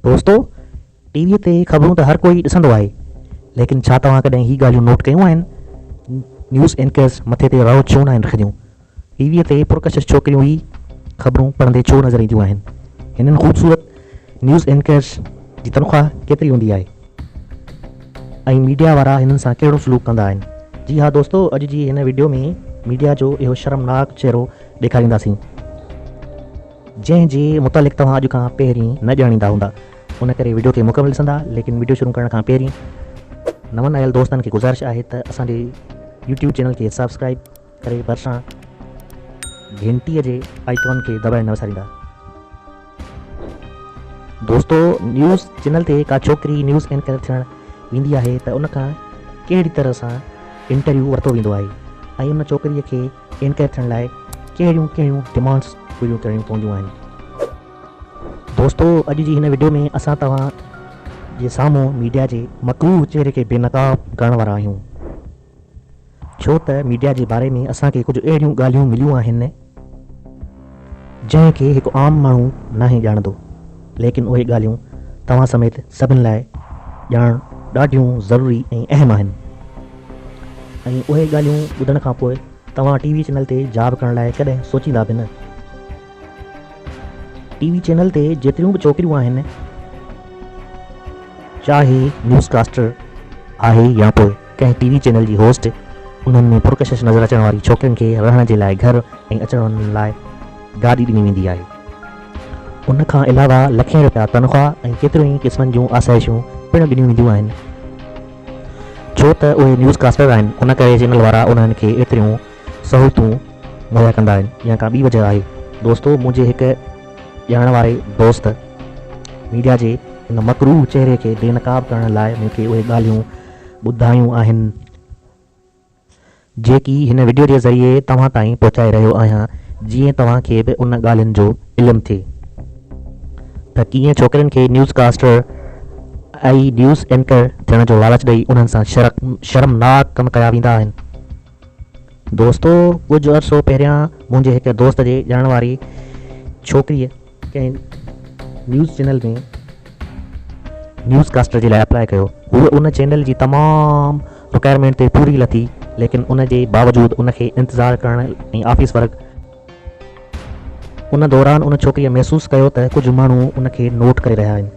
दोस्तों, टीवीअ ते ख़बरूं त हर कोई ॾिसंदो आहे, लेकिन छा तव्हां कॾहिं ही ॻाल्हियूं नोट कयूं आहिनि? न्यूज़ एंकर्स मथे ते रओ छो न आहिनि रखंदियूं? टीवीअ ते पुरकशिश छोकिरियूं ई ख़बरूं पढ़ंदे छो नज़र ईंदियूं आहिनि? हिननि ख़ूबसूरत न्यूज़ एंकर्स जी तनख़्वाह केतिरी हूंदी आहे ऐं मीडिया वारा हिननि सां कहिड़ो सलूक कंदा आहिनि? जी हाँ दोस्तों, अॼु जी हिन वीडियो में मीडिया जो इहो शर्मनाक चहिरो ॾेखारींदासीं, जंहिंजे मुतालिक़ तव्हां अॼु खां पहिरीं न ॼाणींदा हूंदा। उन करे वीडियो खे मुकमल ॾिसंदा, लेकिन वीडियो शुरू करण खां पहिरीं नवनि आयल दोस्तनि खे गुज़ारिश आहे त असांजे यूट्यूब चैनल खे सब्सक्राइब करे भरिसां घंटीअ जे आइकॉन खे दबाए न विसारींदा। दोस्तों, न्यूज़ चैनल ते का छोकिरी न्यूज़ एंकर थियण वेंदी आहे त उन खां कहिड़ी तरह सां इंटरव्यू वरितो वेंदो आहे ऐं उन छोकिरीअ खे एंकर थियण लाइ कहिड़ियूं कहिड़ियूं डिमांड्स पूरियूं करणियूं पवंदियूं आहिनि। दोस्तों, अॼु जी हिन वीडियो में असां तव्हां जे साम्हूं मीडिया जे मकरूह चहिरे खे बेनक़ाब करण वारा आहियूं, छो त मीडिया जे बारे में असांखे कुझु अहिड़ियूं ॻाल्हियूं मिलियूं आहिनि जंहिंखे हिकु आम माण्हू नाहे ॼाणंदो, लेकिन उहे ॻाल्हियूं तव्हां समेत सभिनि लाइ ॼाणणु ॾाढियूं ज़रूरी ऐं अहम आहिनि। ऐं उहे ॻाल्हियूं ॿुधण खां पोइ तव्हां टीवी चैनल ते जॉब करण लाइ कॾहिं सोचींदा बि न। टीवी चैनल ते जेतिरियूं बि छोकिरियूं आहिनि, चाहे न्यूज़कास्टर आहे या पोइ कंहिं टीवी चैनल जी होस्ट, उन्हनि में पुरकशिश नज़र अचण वारी छोकिरियुनि खे रहण जे लाइ घर ऐं अचण वञण लाइ गाॾी ॾिनी वेंदी आहे। उन खां अलावा लखें रुपया तनख़्वाह ऐं केतिरियूं ई क़िस्मनि जूं आसाइशूं पिणु ॾिनियूं वेंदियूं आहिनि, छो त उहे न्यूज़कास्टर आहिनि। उन करे चैनल वारा उन्हनि खे एतिरियूं सहूलियतूं मुहैया कंदा आहिनि, या का ॿी वजह आहे। दोस्तों, मुंहिंजे हिकु ॼाणण वारे दोस्त मीडिया जे हिन मकरूह चहिरे खे बेनक़ाब करण लाइ मूंखे उहे ॻाल्हियूं ॿुधायूं आहिनि, जेकी हिन वीडियो जे ज़रिए तव्हां ताईं पहुचाए रहियो आहियां, जीअं तव्हांखे बि उन ॻाल्हियुनि जो इल्मु थिए त कीअं छोकिरियुनि खे न्यूज़कास्टर ऐं न्यूज़ एंकर थियण जो लालच ॾेई उन्हनि सां शर्मनाक कम कया वेंदा आहिनि। दोस्तों, कुझु अर्सो पहिरियां मुंहिंजे हिकु दोस्त जे ॼाणण वारी छोकिरीअ कंहिं न्यूज़ चैनल में न्यूज़कास्टर जे लाइ अप्लाई कयो। उहे उन चैनल जी तमामु रिक्वायरमेंट ते पूरी लथी, लेकिन उन जे बावजूदि उनखे इंतज़ारु करण ऐं ऑफिस वर्क, उन दौरान उन छोकिरीअ महसूसु कयो त कुझु माण्हू उनखे नोट करे रहिया आहिनि।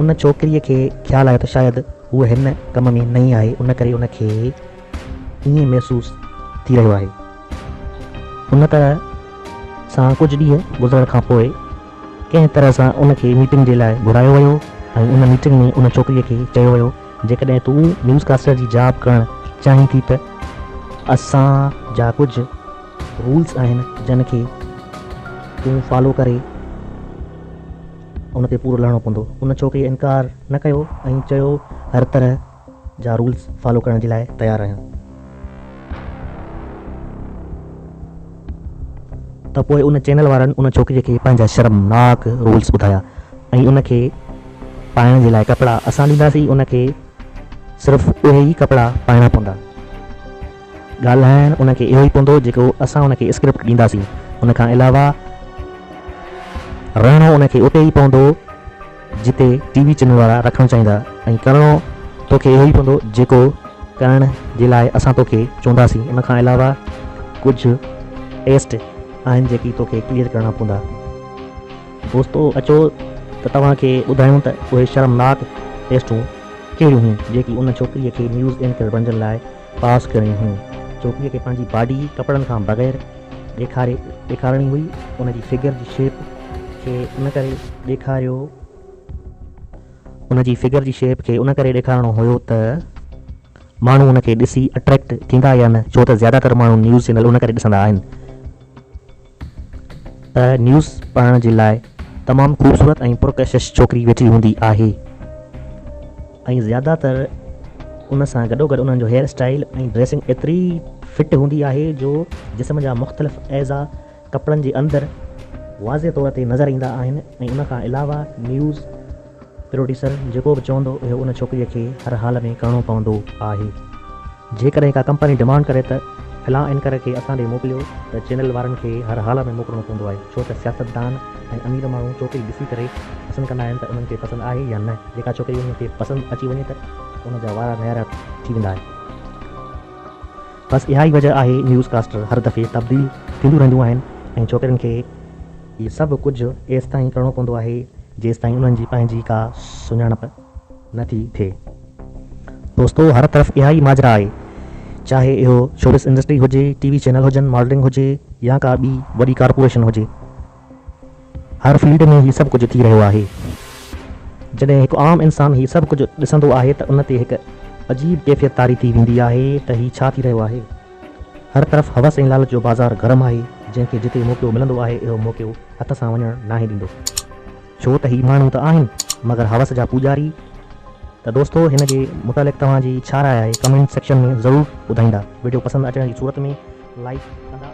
उन छोकिरीअ खे ख़्यालु आयो त शायदि हूअ हिन कम में नई आहे, उन करे उनखे ईअं महसूसु थी रहियो आहे। उन तरह सां कुझु ॾींहं गुज़रण खां पोइ कंहिं तरह सां उनखे मीटिंग जे लाइ घुरायो वियो ऐं उन मीटिंग में उन छोकिरीअ खे चयो वियो, जेकॾहिं तूं न्यूज़कास्टर जी जॉब करणु चाहीं थी त असां जा कुझु रूल्स आहिनि जिन खे तूं फॉलो करे उन ते पूरो लहणो पवंदो। उन छोकिरीअ इनकार न कयो ऐं चयो, हर तरह जा रूल्स फॉलो करण जे लाइ तयारु आहियां। त पोइ उन चैनल वारनि उन छोकिरीअ खे पंहिंजा शर्मनाक रूल्स ॿुधाया ऐं उनखे पाइण जे लाइ कपिड़ा असां ॾींदासीं, उनखे सिर्फ़ु उहे ई कपिड़ा पाइणा पवंदा, ॻाल्हाइणु उनखे इहो ई पवंदो जेको असां उनखे स्क्रिप्ट ॾींदासीं। उन खां अलावा रहणो उनखे उते ई पवंदो जिते टीवी चैनल वारा रखणु चाहींदा, ऐं करिणो तोखे इहो ई पवंदो जेको करण जे लाइ असां तोखे चवंदासीं। उन खां अलावा कुझु टेस्ट आहिनि जेकी तोखे क्लियर करणा पवंदा। दोस्तों, अचो त तव्हांखे ॿुधायूं त उहे शर्मनाक टेस्टूं कहिड़ियूं हुयूं जेकी उन छोकिरीअ खे न्यूज़ एंकर बणजण लाइ पास करणियूं हुयूं। छोकिरीअ खे पंहिंजी बॉडी कपिड़नि खां बग़ैर ॾेखारणी हुई। उनजी फिगर जी शेप खे उन करे ॾेखारियो, उनजी फिगर जी शेप खे उन करे ॾेखारिणो हुयो त माण्हू उनखे ॾिसी अट्रैक्ट थींदा या न, छो त ज़्यादातर माण्हू न्यूज़ चैनल उन करे ॾिसंदा आहिनि त न्यूज़ पढ़ण जे लाइ तमामु ख़ूबसूरत ऐं पुरकशिश छोकिरी वेठी हूंदी आहे, ऐं ज़्यादातर उन सां गॾोगॾु उन्हनि जो हेयर स्टाइल ऐं ड्रेसिंग एतिरी फिट हूंदी आहे जो जिस्म जा मुख़्तलिफ़ एज़ा कपिड़नि जे अंदरि वाज़े तौर ते नज़र ईंदा आहिनि। ऐं उन खां अलावा न्यूज़ प्रोड्यूसर जेको बि चवंदो इहो उन छोकिरीअ खे हर हाल में करिणो पवंदो आहे। जेकॾहिं का कंपनी डिमांड करे त फिलहाल एंकर खे असां ॾे मोकिलियो त चैनल वारनि खे हर हाल में मोकिलिणो पवंदो आहे, छो त सियासतदान ऐं अमीर माण्हू छोकिरी ॾिसी करे पसंदि कंदा आहिनि त उन्हनि खे पसंदि आहे या न। जेका छोकिरी उन्हनि खे पसंदि अची वञे त उनजा वारा न्यारा थी वेंदा आहिनि। बसि इहा ई वजह आहे न्यूज़कास्टर हर दफ़े तब्दील थींदियूं रहंदियूं आहिनि ऐं छोकिरियुनि खे इहे सभु कुझु एसि ताईं करिणो पवंदो आहे जेसि ताईं उन्हनि जी पंहिंजी का सुञाणप नथी थिए। दोस्तो हर तरफ़ इहा ई माजरा आहे, चाहे इहो शोबिस इंडस्ट्री हुजे, टीवी चैनल हुजनि, मॉडलिंग हुजे या का ॿी वॾी कॉर्पोरेशन हुजे, हर फील्ड में हीउ सभु कुझु थी रहियो आहे। जॾहिं हिकु आम इंसानु हीउ सभु कुझु ॾिसंदो आहे त उन ते हिकु अजीब कैफ़ियत तारी थी वेंदी आहे त हीउ छा थी रहियो आहे। हर तरफ़ हवस ऐं लालच जो बाज़ार गरम आहे, जंहिंखे जिते मौक़ो मिलंदो आहे इहो मौक़ो हथ सां वञणु नाहे ॾींदो, छो त हीउ माण्हू त आहिनि मगर हवस जा पुजारी। त दोस्तो हिन जे मुतालिक़ तव्हांजी छा राय आहे कमेंट सेक्शन में ज़रूरु ॿुधाईंदा। वीडियो पसंदि अचण जी सूरत में लाइक कंदा।